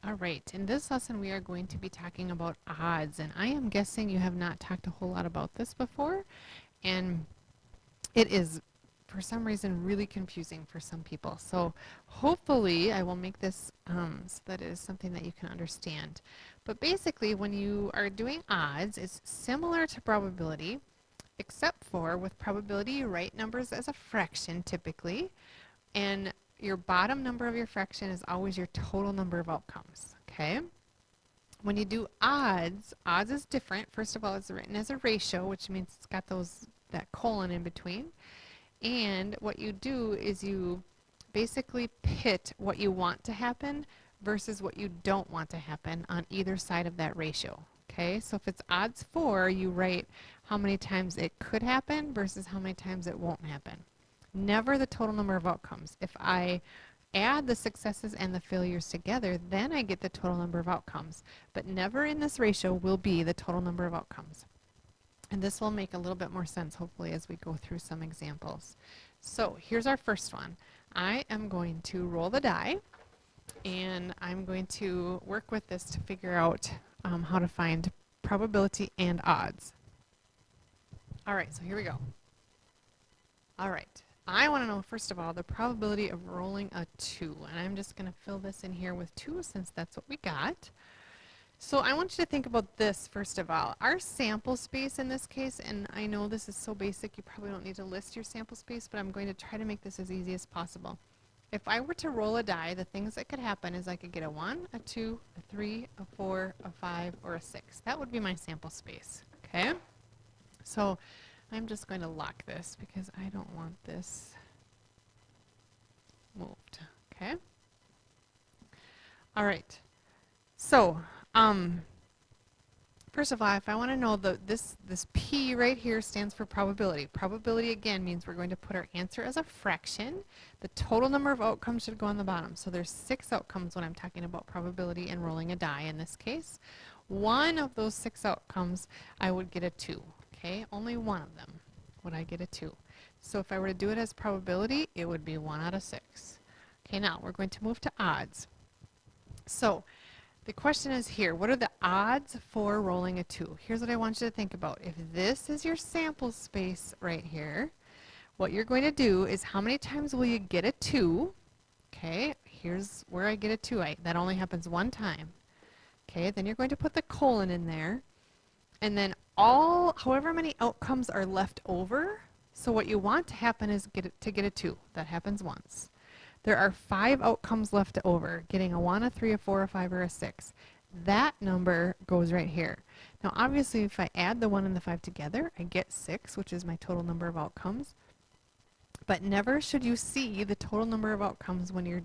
All right, in this lesson we are going to be talking about odds, and I am guessing you have not talked a whole lot about this before, and it is for some reason really confusing for some people. So hopefully I will make this so that it is something that you can understand. But basically when you are doing odds, it's similar to probability, except for with probability you write numbers as a fraction typically, and your bottom number of your fraction is always your total number of outcomes. Okay? When you do odds, odds is different. First of all, it's written as a ratio, which means it's got that colon in between. And what you do is you basically pit what you want to happen versus what you don't want to happen on either side of that ratio. Okay, so if it's odds 4, you write how many times it could happen versus how many times it won't happen. Never the total number of outcomes. If I add the successes and the failures together, then I get the total number of outcomes. But never in this ratio will be the total number of outcomes. And this will make a little bit more sense, hopefully, as we go through some examples. So here's our first one. I am going to roll the die, and I'm going to work with this to figure out how to find probability and odds. All right, so here we go. All right. I want to know, first of all, the probability of rolling a 2. And I'm just going to fill this in here with 2 since that's what we got. So I want you to think about this first of all. Our sample space in this case, and I know this is so basic you probably don't need to list your sample space, but I'm going to try to make this as easy as possible. If I were to roll a die, the things that could happen is I could get a 1, a 2, a 3, a 4, a 5, or a 6. That would be my sample space. Okay? So I'm just going to lock this because I don't want this moved. Okay? All right. So, first of all, if I want to know this P right here stands for probability. Probability, again, means we're going to put our answer as a fraction. The total number of outcomes should go on the bottom. So there's 6 outcomes when I'm talking about probability and rolling a die in this case. One of those 6 outcomes, I would get a 2. Okay? Only one of them would I get a 2. So if I were to do it as probability, it would be 1 out of 6. Okay, now we're going to move to odds. So the question is here, what are the odds for rolling a 2? Here's what I want you to think about. If this is your sample space right here, what you're going to do is how many times will you get a 2? Okay, here's where I get a 2. That only happens one time. Okay, then you're going to put the colon in there. And then however many outcomes are left over, so what you want to happen is get a 2. That happens once. There are 5 outcomes left over, getting a 1, a 3, a 4, a 5, or a 6. That number goes right here. Now obviously if I add the 1 and the 5 together, I get 6, which is my total number of outcomes. But never should you see the total number of outcomes when you're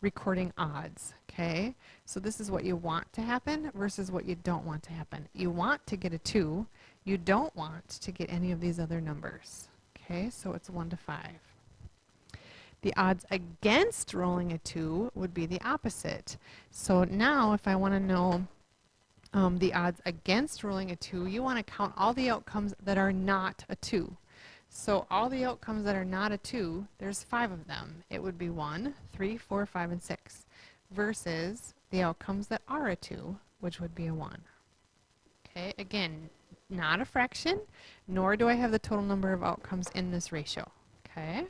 recording odds, okay? So this is what you want to happen versus what you don't want to happen. You want to get a 2. You don't want to get any of these other numbers, okay? So it's 1 to 5. The odds against rolling a 2 would be the opposite. So now if I want to know the odds against rolling a 2, you want to count all the outcomes that are not a 2. So all the outcomes that are not a 2, there's 5 of them. It would be 1, 3, 4, 5, and 6 versus the outcomes that are a 2, which would be a 1. Okay, again, not a fraction, nor do I have the total number of outcomes in this ratio. Okay?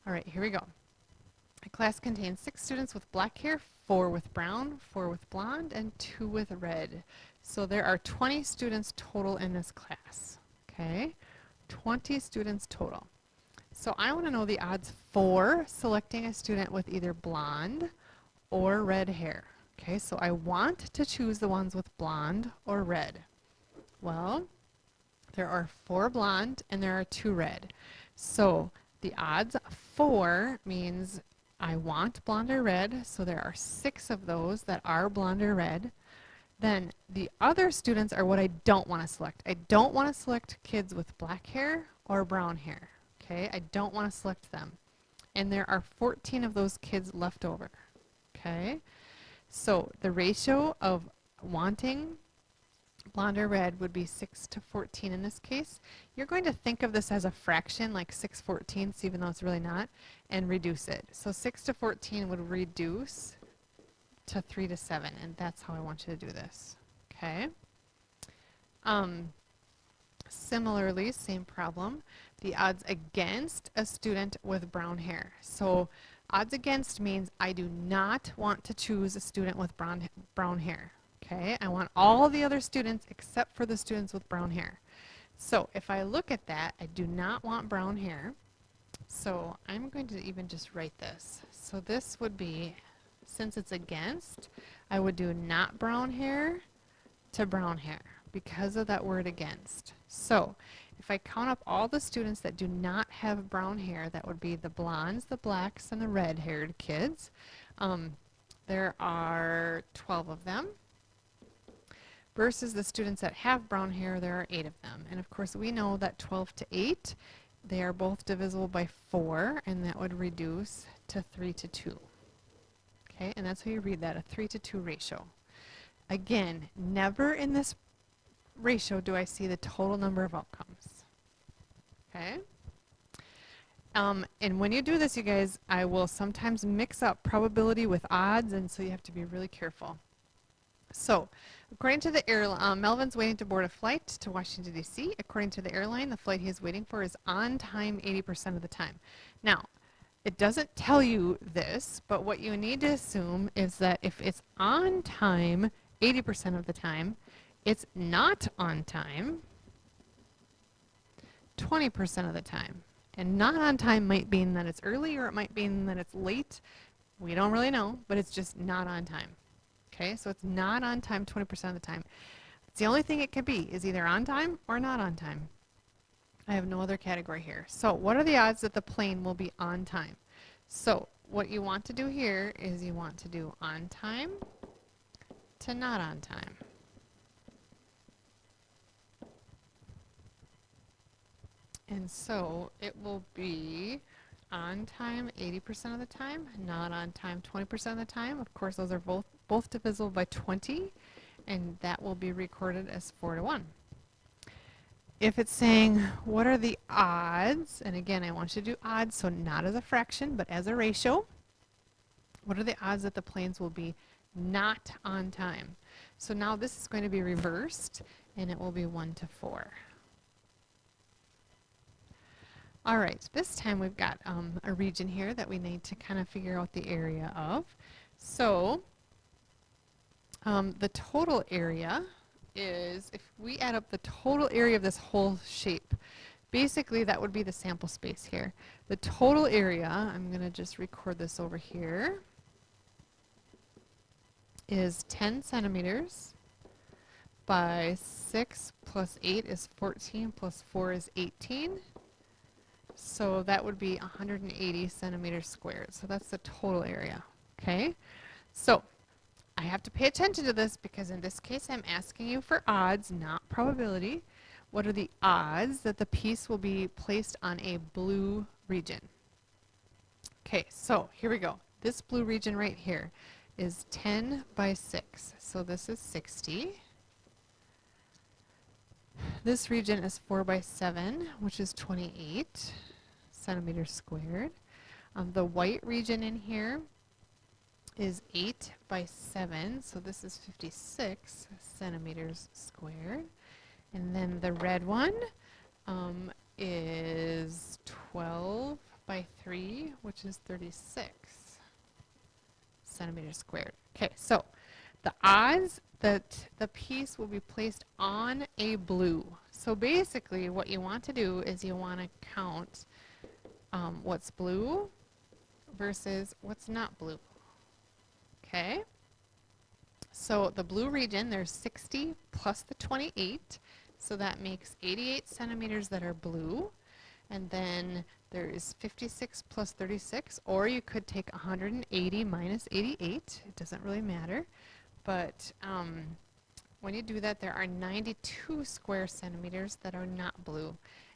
All right, here we go. A class contains 6 students with black hair, 4 with brown, 4 with blonde, and 2 with red. So there are 20 students total in this class. Okay? 20 students total. So I want to know the odds for selecting a student with either blonde or red hair. Okay, so I want to choose the ones with blonde or red. Well, there are 4 blonde and there are 2 red. So the odds for means I want blonde or red, so there are 6 of those that are blonde or red. Then the other students are what I don't want to select. I don't want to select kids with black hair or brown hair. Okay, I don't want to select them. And there are 14 of those kids left over. Okay, so the ratio of wanting blonde or red would be 6 to 14 in this case. You're going to think of this as a fraction, like 6/14, even though it's really not, and reduce it. So 6 to 14 would reduce to 3 to 7, and that's how I want you to do this. Okay? Similarly, same problem, the odds against a student with brown hair. So odds against means I do not want to choose a student with brown hair. Okay, I want all the other students except for the students with brown hair. So if I look at that, I do not want brown hair. So I'm going to even just write this. So this would be, since it's against, I would do not brown hair to brown hair because of that word against. So if I count up all the students that do not have brown hair, that would be the blondes, the blacks, and the red-haired kids. There are 12 of them. Versus the students that have brown hair, there are 8 of them. And of course, we know that 12 to 8, they are both divisible by 4, and that would reduce to 3 to 2. Okay, and that's how you read that, a 3 to 2 ratio. Again, never in this ratio do I see the total number of outcomes. Okay? And when you do this, you guys, I will sometimes mix up probability with odds, and so you have to be really careful. So, according to the airline, Melvin's waiting to board a flight to Washington, D.C. According to the airline, the flight he's waiting for is on time 80% of the time. Now, it doesn't tell you this, but what you need to assume is that if it's on time 80% of the time, it's not on time 20% of the time. And not on time might mean that it's early or it might mean that it's late. We don't really know, but it's just not on time. Okay, so it's not on time 20% of the time. It's the only thing it could be is either on time or not on time. I have no other category here. So what are the odds that the plane will be on time? So what you want to do here is you want to do on time to not on time. And so it will be on time 80% of the time, not on time 20% of the time. Of course, those are both divisible by 20, and that will be recorded as 4 to 1. If it's saying, what are the odds, and again, I want you to do odds, so not as a fraction, but as a ratio. What are the odds that the planes will be not on time? So now this is going to be reversed, and it will be 1 to 4. All right, this time we've got a region here that we need to kind of figure out the area of. So the total area is, if we add up the total area of this whole shape, basically that would be the sample space here. The total area, I'm going to just record this over here, is 10 centimeters by 6 plus 8 is 14 plus 4 is 18. So that would be 180 centimeters squared. So that's the total area. Okay? So I have to pay attention to this because in this case I'm asking you for odds, not probability. What are the odds that the piece will be placed on a blue region? Okay, so here we go. This blue region right here is 10 by 6. So this is 60. This region is 4 by 7, which is 28 centimeters squared. The white region in here is 8 by 7, so this is 56 centimeters squared. And then the red one is 12 by 3, which is 36 centimeters squared. Okay, so the odds that the piece will be placed on a blue. So basically what you want to do is you want to count what's blue versus what's not blue. Okay? So the blue region, there's 60 plus the 28, so that makes 88 centimeters that are blue. And then there's 56 plus 36, or you could take 180 minus 88. It doesn't really matter. But when you do that, there are 92 square centimeters that are not blue.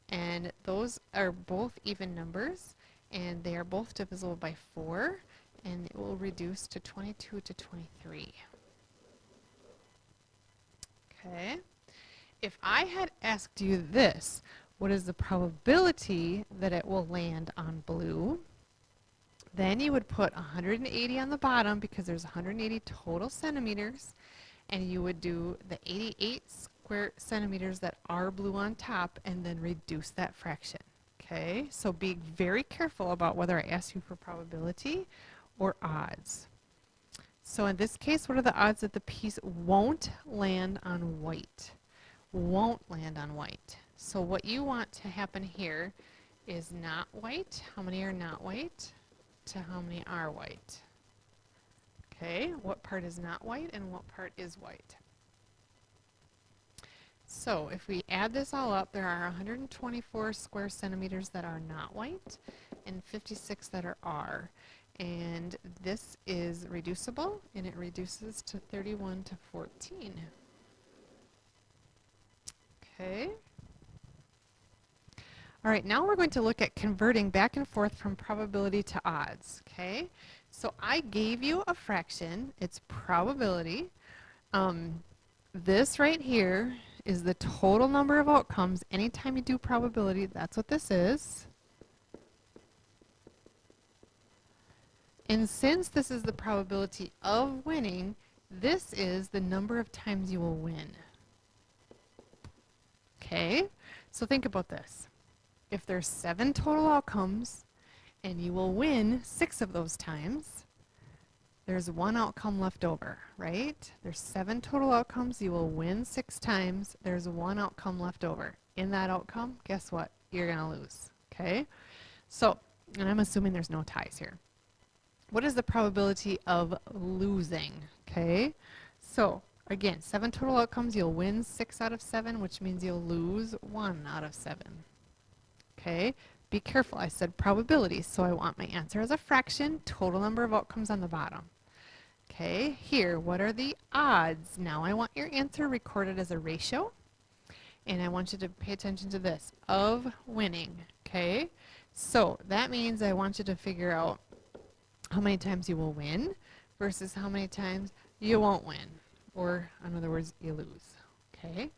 And those are both even numbers, and they are both divisible by 4, and it will reduce to 22 to 23. Okay. If I had asked you this, what is the probability that it will land on blue? Then you would put 180 on the bottom because there's 180 total centimeters, and you would do the 88 square centimeters that are blue on top and then reduce that fraction. Okay, so be very careful about whether I ask you for probability or odds. So in this case, what are the odds that the piece won't land on white? Won't land on white. So what you want to happen here is not white. How many are not white? To how many are white? Okay, what part is not white and what part is white? So if we add this all up, there are 124 square centimeters that are not white and 56 that are. And this is reducible, and it reduces to 31 to 14. Okay. All right, now we're going to look at converting back and forth from probability to odds. Okay. So I gave you a fraction. It's probability. This right here is the total number of outcomes. Anytime you do probability, that's what this is. And since this is the probability of winning, this is the number of times you will win. Okay? So think about this. If there's 7 total outcomes and you will win 6 of those times, there's 1 outcome left over, right? There's 7 total outcomes. You will win 6 times. There's 1 outcome left over. In that outcome, guess what? You're going to lose. Okay? So, and I'm assuming there's no ties here. What is the probability of losing? Okay? So, again, 7 total outcomes. You'll win 6 out of 7, which means you'll lose 1 out of 7. Okay? Be careful. I said probability, so I want my answer as a fraction, total number of outcomes on the bottom. Okay, here, what are the odds? Now I want your answer recorded as a ratio, and I want you to pay attention to this, of winning. Okay, so that means I want you to figure out how many times you will win versus how many times you won't win, or in other words, you lose. Okay,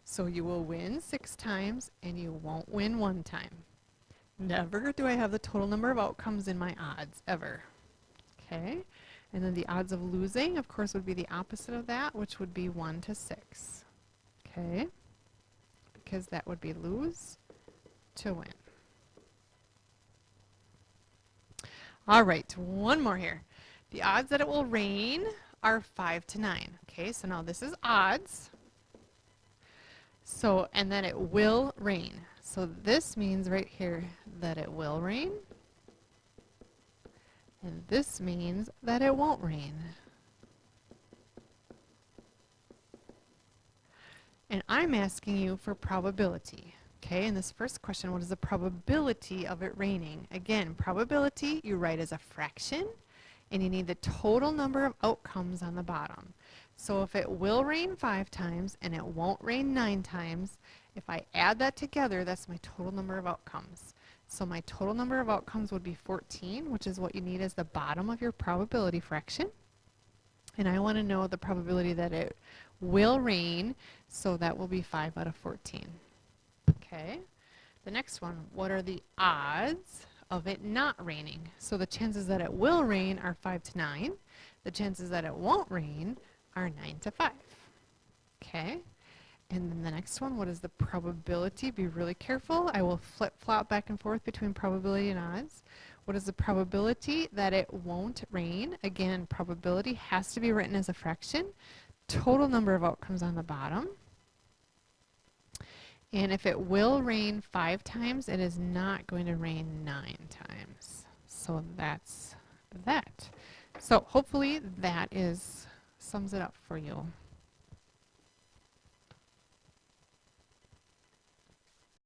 so you will win 6 times and you won't win 1 time. Never do I have the total number of outcomes in my odds, ever. Okay, and then the odds of losing, of course, would be the opposite of that, which would be 1 to 6. Okay, because that would be lose to win. All right, one more here. The odds that it will rain are 5 to 9. Okay, so now this is odds. So, and then it will rain. So this means right here that it will rain. And this means that it won't rain. And I'm asking you for probability. Okay, in this first question, what is the probability of it raining? Again, probability you write as a fraction, and you need the total number of outcomes on the bottom. So if it will rain 5 times and it won't rain 9 times, if I add that together, that's my total number of outcomes. So my total number of outcomes would be 14, which is what you need as the bottom of your probability fraction. And I want to know the probability that it will rain, so that will be 5 out of 14. Okay. The next one, what are the odds of it not raining? So the chances that it will rain are 5 to 9. The chances that it won't rain are 9 to 5. Okay. And then the next one, what is the probability? Be really careful. I will flip-flop back and forth between probability and odds. What is the probability that it won't rain? Again, probability has to be written as a fraction. Total number of outcomes on the bottom. And if it will rain 5 times, it is not going to rain 9 times. So that's that. So hopefully that sums it up for you.